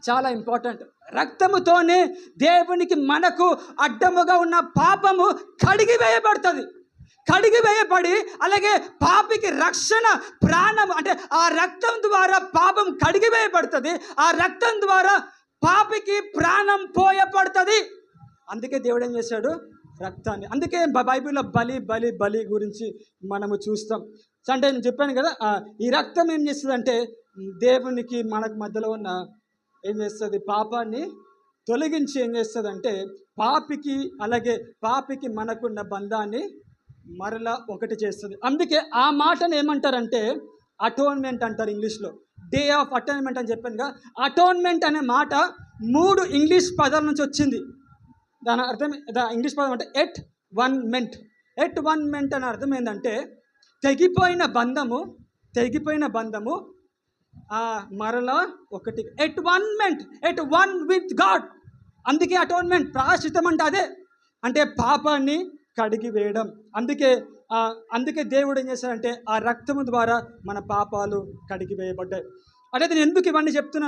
చాలా ఇంపార్టెంట్. రక్తముతోనే దేవునికి మనకు అడ్డముగా ఉన్న పాపము కడిగివేయబడుతుంది. కడిగివేయబడి అలాగే పాపికి రక్షణ, ప్రాణం, అంటే ఆ రక్తం ద్వారా పాపం కడిగివేయబడుతుంది. ఆ రక్తం ద్వారా పాపికి ప్రాణం పోయబడుతుంది. అందుకే దేవుడు ఏం చేశాడు? రక్తాన్ని. అందుకే బైబిల్లో బలి బలి బలి గురించి మనము చూస్తాం. అంటే నేను చెప్పాను కదా, ఈ రక్తం ఏం చేస్తుందంటే దేవునికి మనకు మధ్యలో ఉన్న ఏం చేస్తుంది? పాపాన్ని తొలగించి ఏం చేస్తుందంటే పాపికి మనకున్న బంధాన్ని మరలా ఒకటి చేస్తుంది. అందుకే ఆ మాటను ఏమంటారంటే అటోన్మెంట్ అంటారు ఇంగ్లీష్లో. డే ఆఫ్ అటోన్మెంట్ అని చెప్పానుగా. అటోన్మెంట్ అనే మాట 3 ఇంగ్లీష్ పదాల నుంచి వచ్చింది. దాని అర్థం, ఇంగ్లీష్ పదం అంటే at one meant. At one meant అనే అర్థం ఏంటంటే తెగిపోయిన బంధము మరలా ఒకటి. At one meant, at one with God. అందుకే అటోన్మెంట్, ప్రాయశ్చిత్తం అంటే అదే, అంటే పాపాన్ని కడిగి వేయడం. అందుకే దేవుడు ఏం చేశాడంటే ఆ రక్తము ద్వారా మన పాపాలు కడిగి వేయబడ్డాయి. అంటే నేను ఎందుకు ఇవన్నీ చెప్తున్నాను